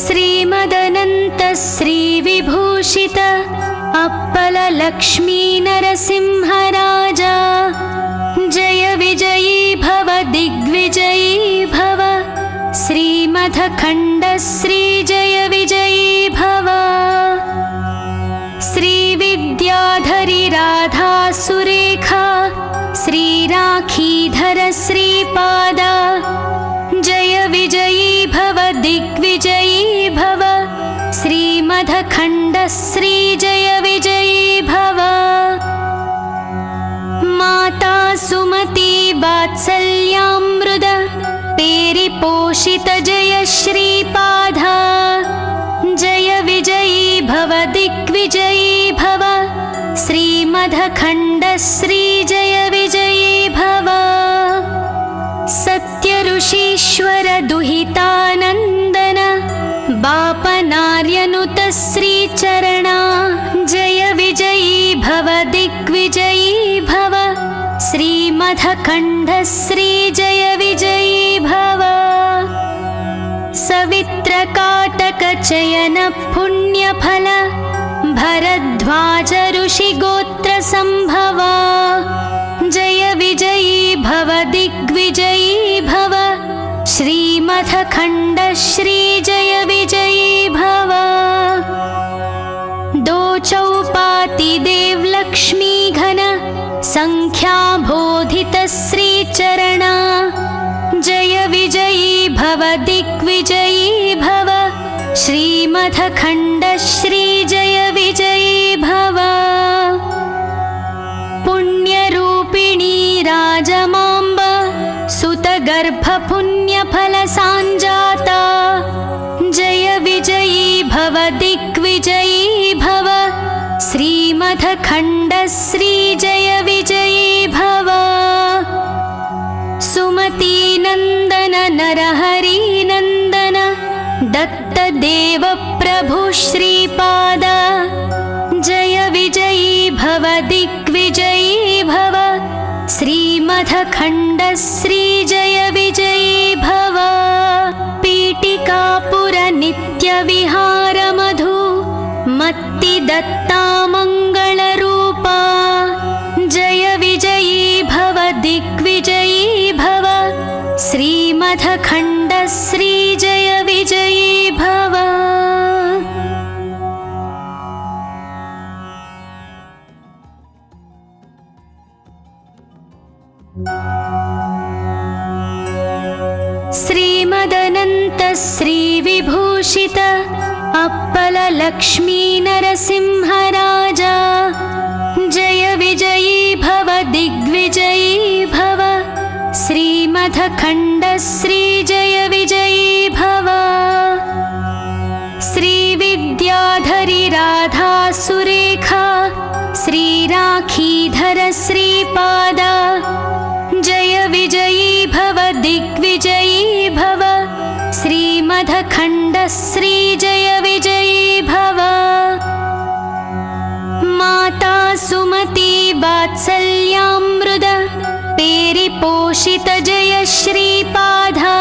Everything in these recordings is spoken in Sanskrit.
श्रीमदनन्त श्रीविभूषित अप्पल लक्ष्मी नरसिंहराजा जय विजयी भव दिग्विजयी भव श्रीमदखण्ड श्री जय विजयी भव श्रीविद्याधरी राधा सुरेखा श्रीराखीधर श्रीपादा जय विजयी भव दिग्विजयी भव श्रीमदखण्ड श्री जय विजयी भव माता सुमती वात्सल्यामृत पेरिपोषित जय श्रीपादा जय विजयी भव दिग्विजयी भव श्रीमदखण्ड श्री जय विजयी भव सत्यऋषीश्वर दुहितानन्दन बापनार्यनुत श्रीचरणा जय विजयी भव दिग्विजयी भव श्रीमदखण्ड श्री जय विजयी भव सवित्रकाटकचयन पुण्यफल भरद्वाज ऋषिगोत्र संभवा जय विजयी भव दिग्विजयी भव श्रीमदखण्ड श्री जय विजयी भव दो चौपाति देव लक्ष्मी घन संख्या बोधित श्रीचरणा जय विजयी भव दिग्विजयी भव श्रीमदखण्ड श्री जय विजयी भव पुण्यरूपिणी राजमाम्ब सुतगर्भ पुण्यफल सांजाता जय विजयी भव दिग्विजयी भव श्रीमदखण्ड श्री जय विजयी भव सुमती नंदन नरहरि नंदन दत्त देव प्रभु श्रीपाद जय विजयी भव दिग्विजयी भव श्रीमदखण्ड श्री जय विजयी भव पीठिकापुर नित्य विहार मधु मत्ति दत्ता मंगल रूपा जय विजयी भव दिग्विजयी भव श्रीमदखण्ड श्री जय विजयी भव श्रीमदनन्त श्रीविभूषित अप्पल लक्ष्मी नरसिंहराजा जय विजयी भव दिग्विजयी भव श्रीमदखण्ड श्री जय विजयी भव श्रीविद्याधरी राधा सुरेखा श्रीराखीधर श्रीपादा जय विजयी भव दिग्विजयी भव श्रीमदखण्ड श्री जय विजयी भव माता सुमती वात्सल्यामृत पेरिपोषित जय श्रीपादा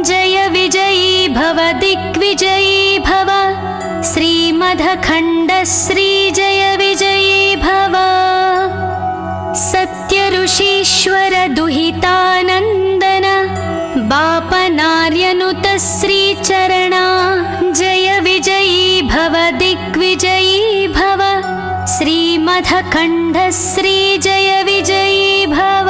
जय विजयी भव दिग्विजयी भव श्रीमदखण्ड श्री जय विजयी भव सत्यऋषीश्वर दुहितानन्दन बापनार्यनुत श्रीचरणा जय विजयी भव दिग्विजयी भव श्रीमदखण्ड श्री जय विजयी भव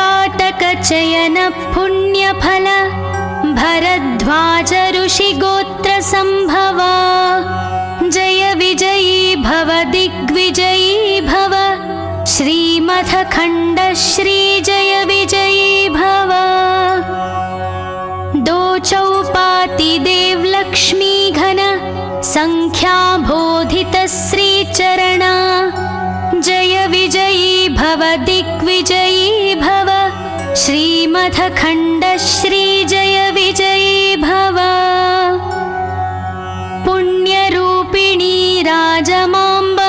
सवित्रकाटकचयन पुण्यफल भरद्वाज ऋषिगोत्र संभवा जय विजयी भव दिग्विजयी भव श्रीमदखण्ड श्री जय विजयी भव दो चौपाति देव लक्ष्मी घन संख्या बोधित श्रीचरणा जय विजयी भव दिग्विजयी भव श्रीमदखण्ड श्री जय विजयी भव पुण्यरूपिणी राजमाम्ब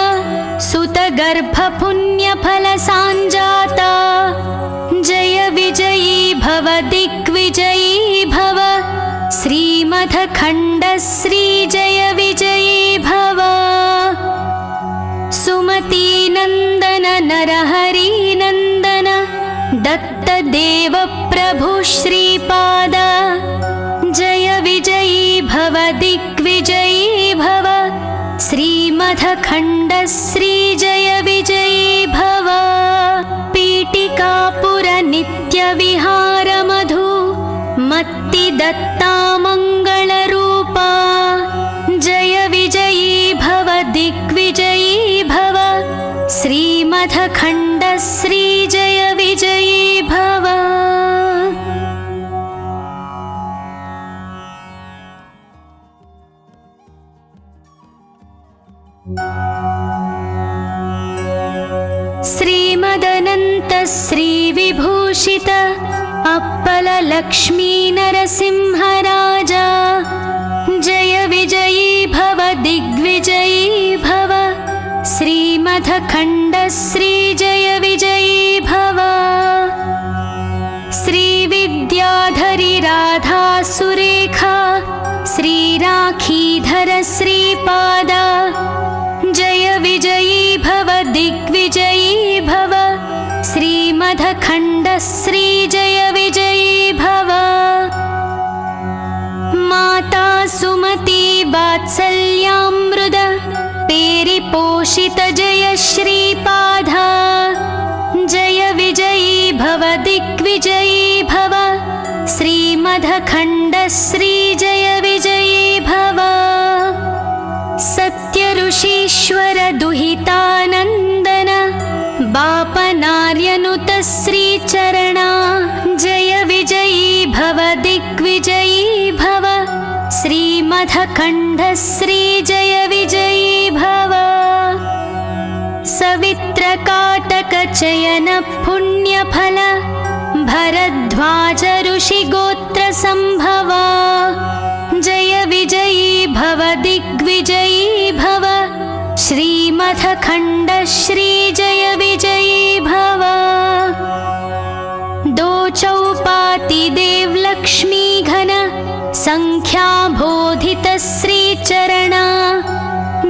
सुतगर्भ पुण्यफल सांजाता जय श्रीमथखण्ड श्रीजय विजयी भव सुमतीनन्दन नरहरिनन्दन दत्तदेव प्रभु श्रीपाद जय विजयी भव दिग्विजयी भव श्रीमथखण्ड श्रीजय विजयी भव पीठिकापुर नित्यविहार मधु मत्ति दत्ता मङ्गलरूपा जय विजयी भव दिग्विजयी भव श्रीमथखण्ड श्रीजय विजयी भव। श्रीमदनन्त श्रीविभूषित अप्पल लक्ष्मी नरसिंहराजा जय विजयी भव दिग्विजयी भव श्रीमथखण्ड श्रीजय विजयी भव श्रीविद्याधरी राधा सुरेखा श्रीराखीधर श्रीपाद जय विजयी भव दिग्विजयी भव श्रीमथखण्ड श्रीजय विजयी भव माता सुमती वात्सल्यामृत पेरिपोषित जय श्रीपाद जय विजयी भव दिग्विजयी भव श्रीमथखण्ड श्रीजय विजयी भव सत्यऋषीश्वर दुहितानन्दन बापनार्यनुत श्रीचरणा जय विजयी भव दिग्विजयी भव श्रीमथखण्ड श्रीजय विजयी भव सवित्रकाटकचयन पुण्यफल भरद्वाज ऋषिगोत्र सम्भवा जय विजयी भव दिग्विजयी भव श्रीमथखण्ड श्रीजय विजयी भव दो चौपाति देवलक्ष्मी घन संख्याबोधित श्रीचरणा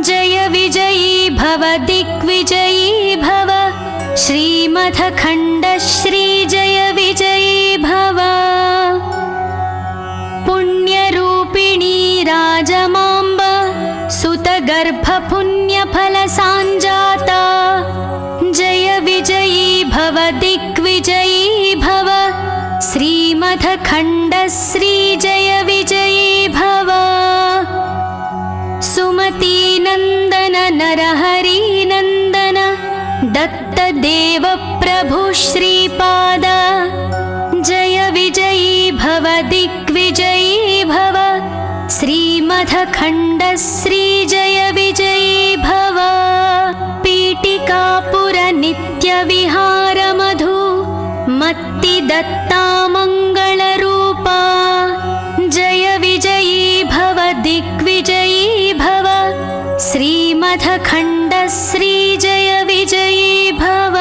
जय विजयी भव दिग्विजयी भव श्रीमथखण्ड श्रीजय विजयी भव पुण्यरूपिणी राजमाम्ब सुतगर्भपुण्यफलसाञ्जाता जय विजयी भव दिग्विजयी भव श्रीमथखण्ड श्रीजय विजयी भव सुमतीनन्दन नरहरिनन्दन दत्तदेव प्रभु श्रीपाद जय विजयी भव दिग्विजयी भव श्रीमथखण्ड श्रीजय विजयी भव पीठिकापुर नित्यविहार मधु मत्ति दत्ता मङ्गलरूपा जय विजयी भव दिग्विजयी भव श्रीमथखण्ड श्रीजय विजयी भव।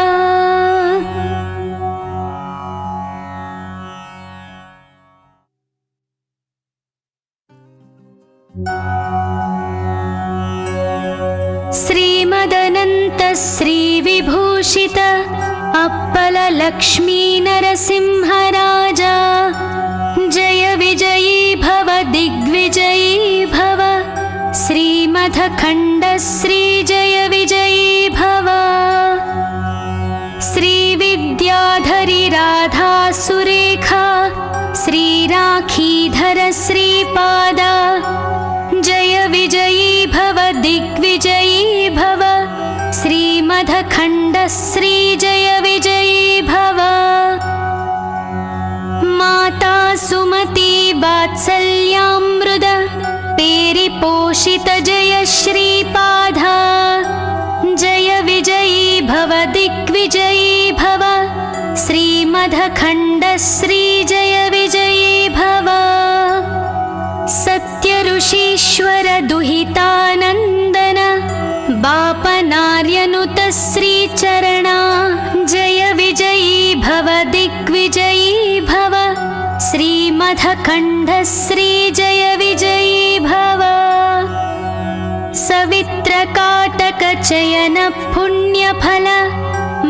श्रीमदनन्त श्रीविभूषित अप्पल लक्ष्मी नरसिंहराजा जय विजयी भव दिग्विजयी भव श्रीमथखण्ड श्रीजय विजयी भव श्रीविद्याधरी राधा सुरेखा श्रीराखीधर श्रीपाद जय विजयी भव दिग्विजयी भव श्रीमथखण्ड श्रीजय विजयी भव माता सुमती वात्सल्यामृत पेरिपोषित जय श्रीपाद जय विजयी भव दिग्विजयी भव श्रीमथखण्ड श्रीजय विजयी भव सत्यऋषीश्वर दुहितानन्दन बापनार्यनुत श्रीचरणा जय विजयी भव दिग्विजयी भव श्रीमथखण्ड श्रीमथखण्डश्रीजय विजयी भव सवित्रकाटकचयन पुण्यफल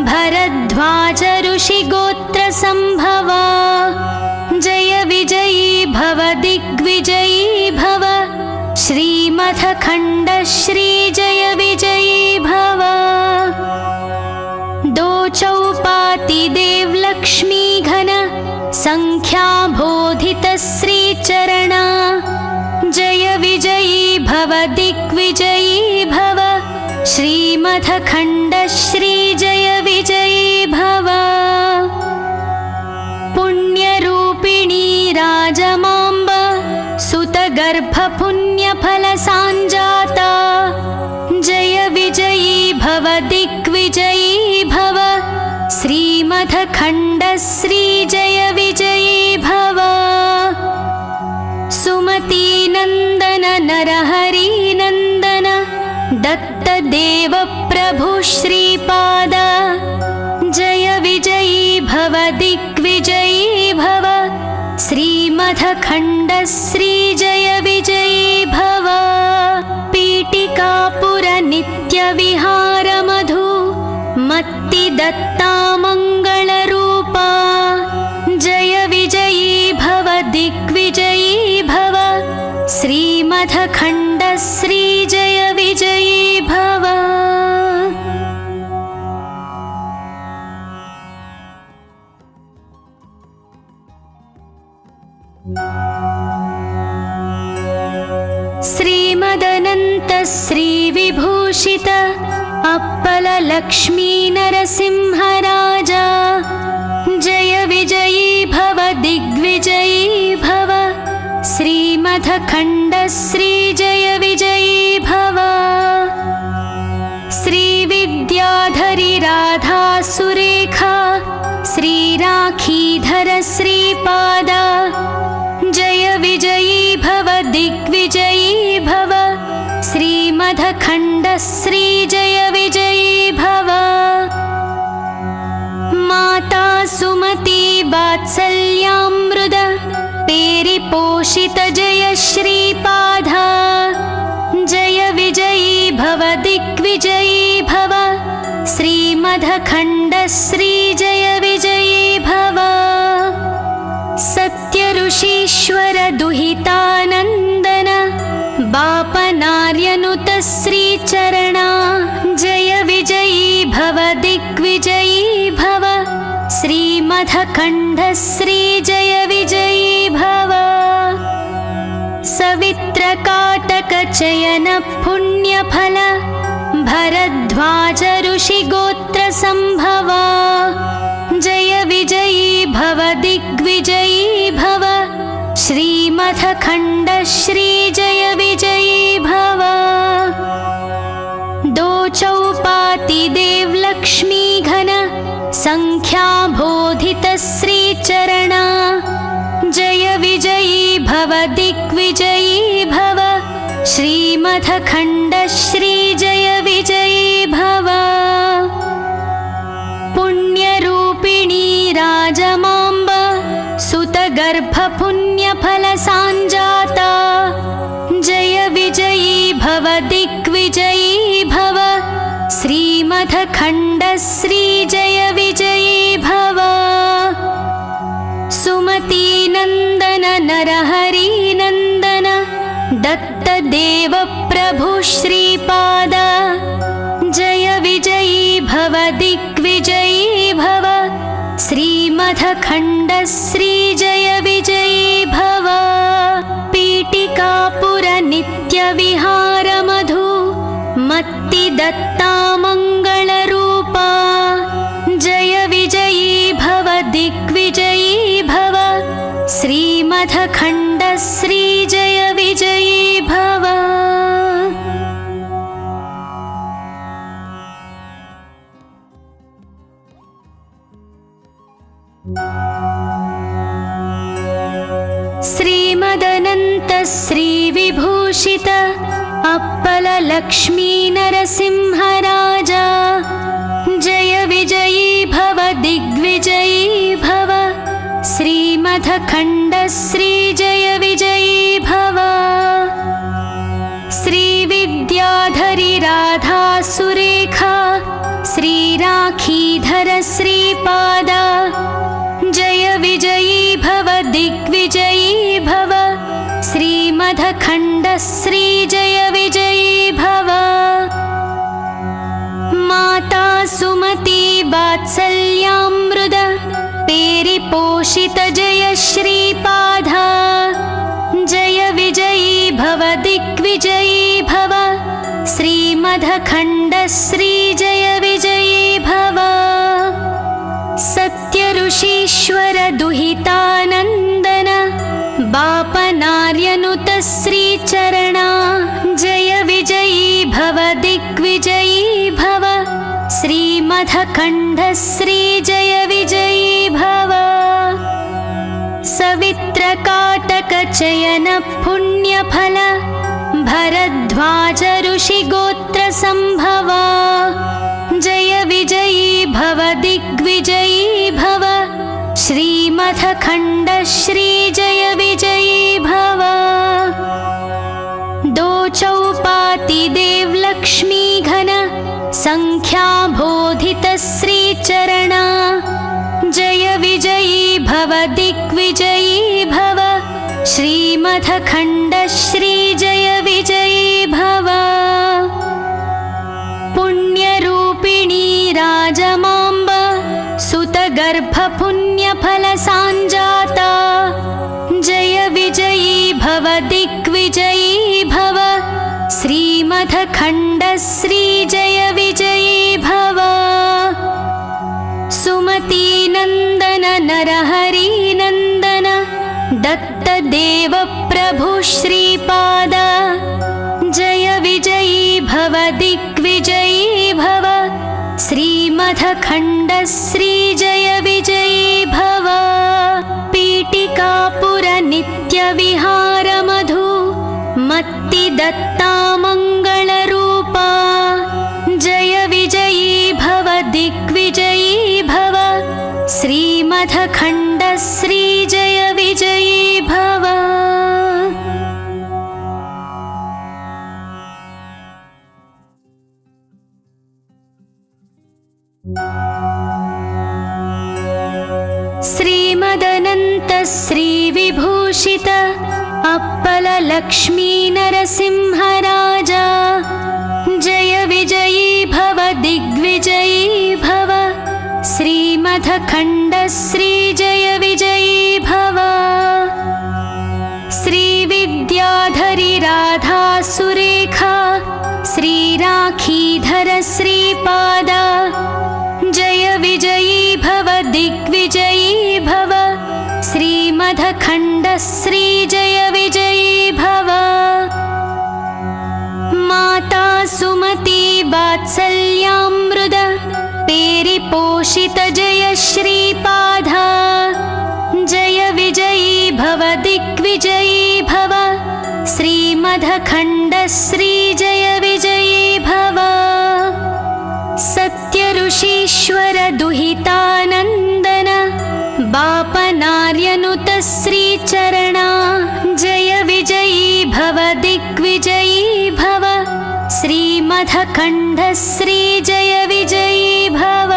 भरद्वाज ऋषिगोत्रसम्भवा जय विजयी भव दिग्विजयी भव श्रीमथखण्डश्रीजय विजयी भव दो चौपाति देवलक्ष्मी घन संख्याबोधित श्रीचरणा जय विजयी भव दिग्विजयी भव श्रीमथखण्डश्रीजय विजयी भव पुण्यरूपिणी राजमाम्ब सुतगर्भपुण्यफलसाञ्जाता जय विजयी भव दिग्विजयी भव श्रीमथखण्डश्रीजय विजयी भव सुमतीनन्दन नरहरिनन्दन दत्तदेव प्रभु श्रीपाद जय विजयी भव दिग्विजयी भव श्रीमथखण्डश्रीजय विजयी भव पीठिकापुर नित्यविहार मधु मत्तिदत्ता मङ्गलरूपा जय विजयी भव दिग्विजयी भव श्रीमथखण्डश्रीजय विजयी भव श्रीमदनन्त श्रीविभूषित अप्पल लक्ष्मी नरसिंहराजा जय विजयी भव दिग्विजयी भव श्रीमथखण्डश्रीजय विजयी भव श्रीविद्याधरी राधा सुरेखा श्रीराखीधर श्रीपादा जय विजयी भव दिग्विजयी भव श्रीमथखण्डश्रीजय विजयी भव माता सुमती वात्सल्यामृद पेरिपोषित जय श्रीपादा जय विजयी भव दिग्विजयी भव श्रीमथखण्डश्रीजय विजयी भव सत्यऋषीश्वर दुहितानन्दन बापनार्यनुत श्रीचरणा जय विजयी भव दिग्विजयी भव श्रीमथखण्डश्रीजय विजयी भव सवित्रकाटकचयन पुण्यफल भरद्वाज ऋषिगोत्रसम्भवा जय विजयी भव दिग्विजयी भव श्रीमथखण्डश्रीजय विजयी भव दो चौपाति देवलक्ष्मी घन संख्याबोधित श्रीचरणा जय विजयी भव दिग्विजयी भव श्रीमथखण्डश्रीजय विजयी भव पुण्यरूपिणी राजमाम्ब सुतगर्भपुण्यफलसाञ्जाता जय विजयी भव दिग्विजयी भव श्रीमथखण्डश्रीजय विजयी भव सुमतीनन्दन नरहरिनन्दन दत्तदेव प्रभु श्रीपाद जय विजयी भव दिग्विजयी भव श्रीमथखण्डश्रीजय विजयी भव पीठिकापुर नित्यविहार मधु मत्तिदत्ता मङ्गलरूपा जय विजयी भव दिग्विजयी भव श्रीमथखण्डश्रीजय विजयी भव श्रीमदनन्त श्रीविभूषित अप्पल लक्ष्मी नरसिंहराजा जय विजयी भव दिग्विजयी भव श्रीमथखण्डश्रीजय श्रीमधखण्ड श्रीजय विजयी भव। श्रीविद्याधरी राधा सुरेखा श्रीराखीधर श्रीपाद जय विजयी भव दिग्विजयी भव। श्रीमधखण्ड श्रीजय विजयी भव। माता सुमती वात्सल्यामृद पेरिपोषित जय श्रीपाद जय विजयी भव दिग्विजयी भव। श्रीमधखण्ड श्रीजय विजयी भव। सत्यऋषीश्वर दुहितानन्दन बापनार्यनुत श्रीचरणा जय विजयी भव दिग्विजयी भव। श्रीमधखण्ड श्रीजय विजयी भव। सवित्रकाटकचयन पुण्यफल भरद्वाज ऋषिगोत्र संभवा जय विजयी भव दिग्विजयी भव। श्रीमधखण्ड श्रीजय विजयी भव। दो चौपाति देव लक्ष्मी घन संख्याबोधित श्रीचरणा जय विजयी भव दिग्विजयी भव। श्रीमधखण्ड श्रीजय विजयी भव। पुण्यरूपिणी राजमाम्ब सुतगर्भपुण्यफल साञ्जाता जय विजयी भव दिग्विजयी भव। श्रीमधखण्ड श्रीजय विजयी भव। सुमती नन्दन नरहरि नन्दन दत्तदेव प्रभु श्रीपाद जय विजयी भव दिग्विजयी भव। श्रीमधखण्ड श्रीजय विजयी भव। पीठिकापुर नित्यविहार मधु मत्ति दत्ता मङ्गलरूपा जय विजयी भव दिग्विजयी भव। श्रीमधखण्ड श्रीजय विजयी भव। श्रीमदनन्त श्रीविभूषित अप्पल लक्ष्मी नरसिंहराजा जय विजयी भव दिग्विजयी भव। श्रीमधखण्ड श्रीजय विजयी भव। श्रीविद्याधरी राधा सुरेखा श्रीराखीधर श्रीपाद जय विजयी भव दिग्विजयी भव। श्रीमधखण्ड श्रीजय विजयी भव। माता सुमती वात्सल्यामृद पेरिपोषित जय श्रीपाद जय विजयी भव दिग्विजयी भव। श्रीमधखण्ड श्रीजय विजयी भव। सत्यऋषीश्वर दुहितानन्दन बापनार्यनुत श्रीचरणा जय विजयी भव दिग्विजयी भव। श्रीमधखण्ड श्रीजय विजयी भव।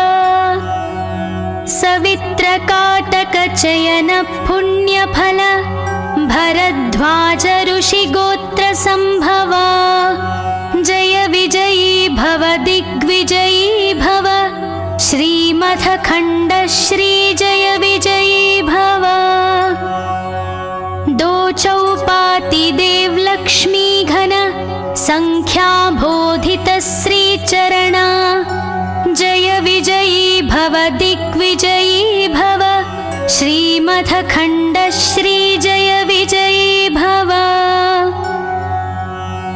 सवित्रकाटकचयन पुण्यफल भरद्वाज ऋषिगोत्र संभवा जय विजयी भव दिग्विजयी भव। श्रीमधखण्ड श्रीजय विजयी भव। दो चौपाति देव लक्ष्मी घन संख्याबोधित श्रीचरणा जय विजयी भव दिग्विजयी भव। श्रीमधखण्ड श्रीजय विजयी भव।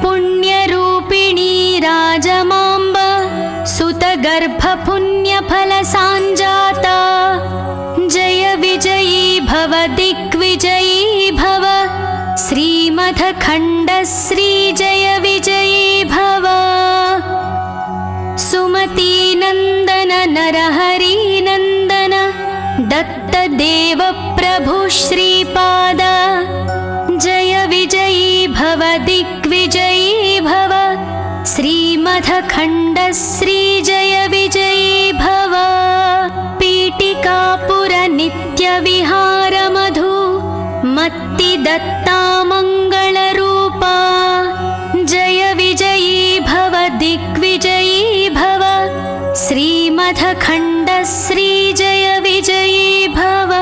पुण्यरूपिणी राजमाम्ब सुतगर्भपुण्यफल साञ्जाता जय विजयी भव दिग्विजयी भव। श्रीमधखण्ड श्रीजय विजयी भव। सुमती नन्दन नरहरि नन्दन दत्तदेव प्रभु प्रभु श्रीपाद जय विजयी भव दिग्विजयी भव श्रीमदखण्ड श्री जय विजयी भव पीठिकापुर नित्य विहार मधु मत्ति दत्ता मंगलरूपा जय विजयी भव दिग्विजयी भव श्रीमदखण्ड श्री जय विजयी भव।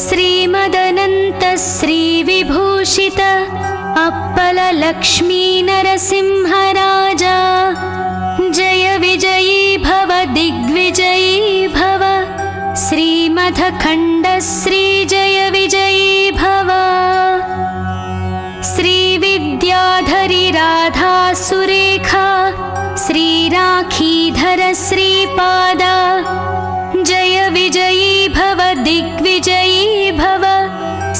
श्रीमदनन्त श्री विभूषित अप्पल लक्ष्मी नरसिंहराजा जय विजयी भव दिग्विजयी भव श्रीमदखण्ड श्री जय विजयी भव। श्री विद्याधरी राधा सुरेखा श्री राखीधर श्रीपाद जय विजयी भव दिग्विजयी भव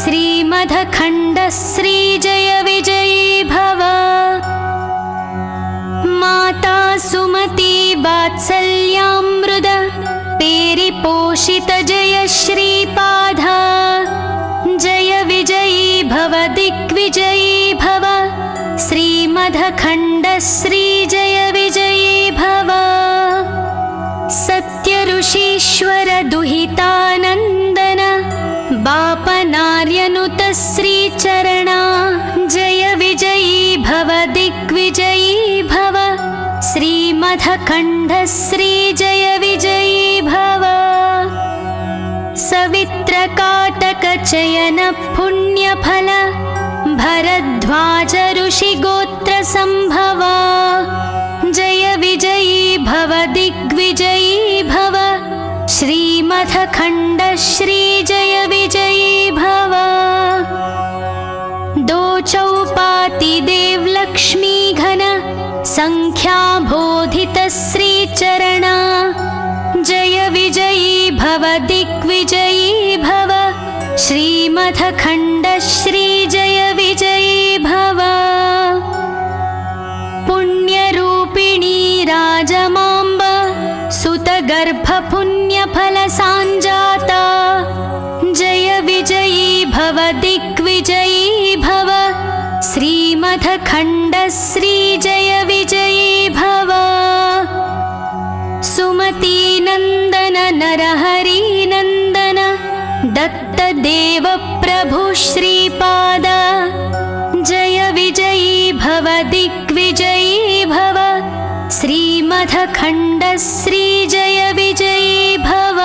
श्रीमदखण्ड श्री जय विजयी भव। माता सुमति वात्सल्यामृत पेरिपोषित जय श्रीपाद जय विजयी भव दिग्विजयी भव श्रीमदखण्ड श्री जय विजयी भव। सत्य ऋषीश्वर दुहितानन्दन बापनार्यनुत श्रीचरणा जय विजयी भव दिग्विजयी भव श्रीमदखण्ड श्री जय विजयी भव। सवित्रकाटक चयन पुण्यफल भरद्वाज ऋषिगोत्र संभवा जय विजयी भव दिग्विजयी भव श्रीमदखण्ड श्री जय विजयी भव। दो चौपाति देवलक्ष्मी घन संख्याबोधित श्रीचरणा जय विजयी भव दिग्विजयी भव श्रीमदखण्ड श्री जय विजयी भव। पुण्यरूपिणी राजमाम्ब सुतगर्भ पुण्यफल सांजाता जय विजयी भव दिग्विजयी भव श्रीमदखण्ड श्री जय विजयी भव। सुमती नंदन नरहरि नंदन दत्त देव प्रभु श्रीपाद जय विजयी भव दिग्विजयी भव श्रीमदखण्ड श्री जय विजयी भव।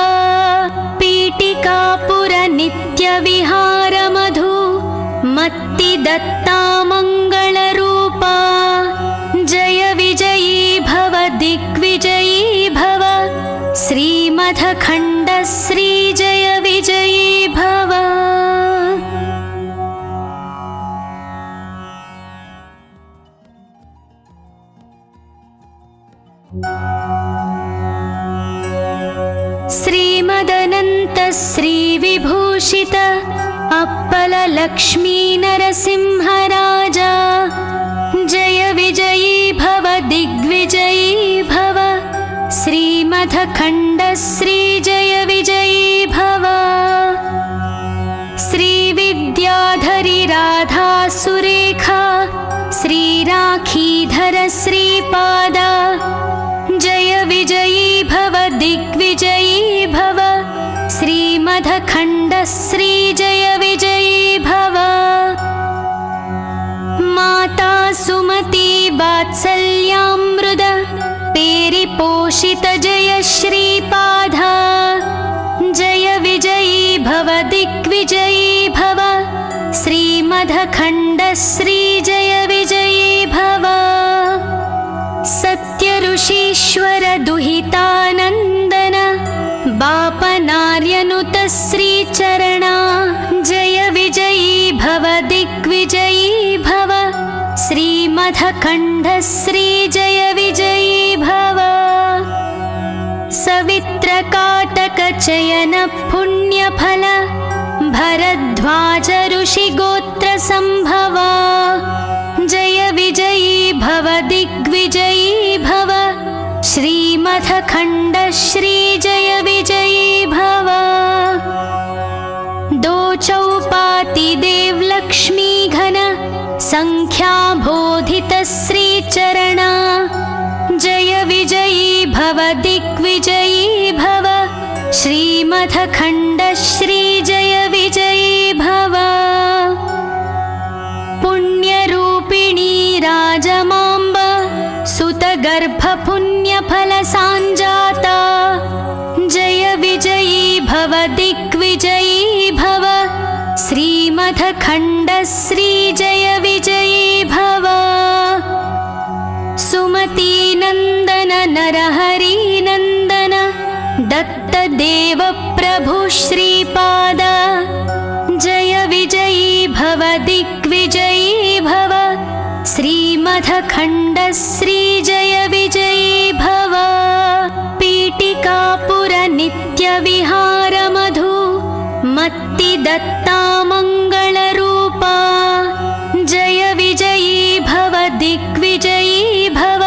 पीठिकापुर नित्य विहार मधु मत्ति दत्ता मंगलरूपा जय विजयी भव दिग्विजयी भव श्रीमदखण्ड श्री जय विजयी भव। श्रीमदनन्त श्री विभूषित अप्पल लक्ष्मी नरसिंहराजा जय विजयी भव दिग्विजयी भव श्रीमदखण्ड श्री जय विजयी भव। श्री विद्याधरी राधा सुरेखा श्री राखीधर श्रीपाद जय विजयी भव दिग्विजयी भव श्रीमदखण्ड श्री जय विजयी भव। माता सुमति वात्सल्यामृत पेरिपोषित जय श्रीपाद जय विजयी भव दिग्विजयी भव श्रीमदखण्ड श्री जय विजयी भव। सत्य ऋषीश्वर दुहितानन्दन बापनार्यनुत श्रीचरणा जय विजयी भव दिग्विजयी भव श्रीमदखण्ड श्री जय विजयी भव। सवित्रकाटक चयन पुण्यफल भरद्वाज ऋषिगोत्र संभवा विजयी भव श्रीमथखण्ड श्री जय विजयी भव दो चौपाति देवलक्ष्मी घन संख्याबोधित श्रीचरणा जय विजयी भव दिग्विजयी भव श्रीमथखण्ड श्री जय विजयी भव पुण्यरूपिणी राजमाम्ब सुतगर्भपुण्यफलसाञ्जाता जय विजयी भव दिग्विजयी भव श्रीमथखण्ड श्री जय विजयी भव सुमतीनन्दन नरहरिनन्दन दत्तदेव प्रभु श्रीपाद जय विजयी भव दिग्विजयी भव श्रीमथखण्ड श्री जय विजयी भव पीठिकापुर नित्यविहार मधु मत्ति दत्ता मङ्गलरूपा जय विजयी भव दिग्विजयी भव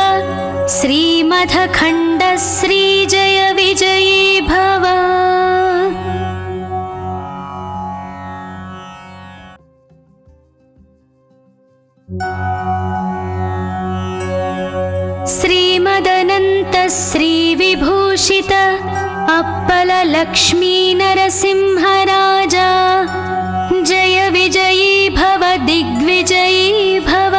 श्रीमथखण्ड श्री जय विजयी भव श्रीमदनन्त श्रीविभूषित अप्पल लक्ष्मी नरसिंह राजा जय विजयी भव दिग्विजयी भव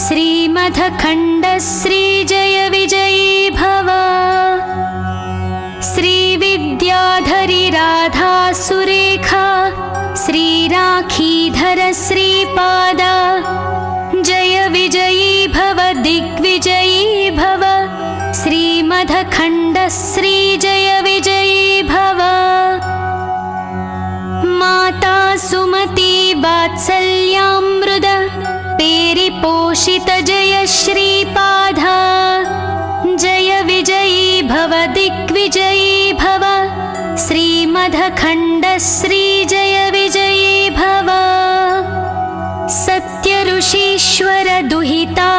श्रीमथखण्ड श्री जय विजयी भव श्रीविद्याधरी राधा सुरेखा श्रीराखीधर श्रीपाद जय विजयी भव दिग्विजयी भव श्रीमथखण्ड श्री जय विजयी भव माता सुमती वात्सल्यामृद पेरिपोषित जय श्रीपाद जय विजयी भव दिग्विजयी भव श्रीमथखण्ड श्री जय विजयी भव सत्य ऋषीश्वर दुहिता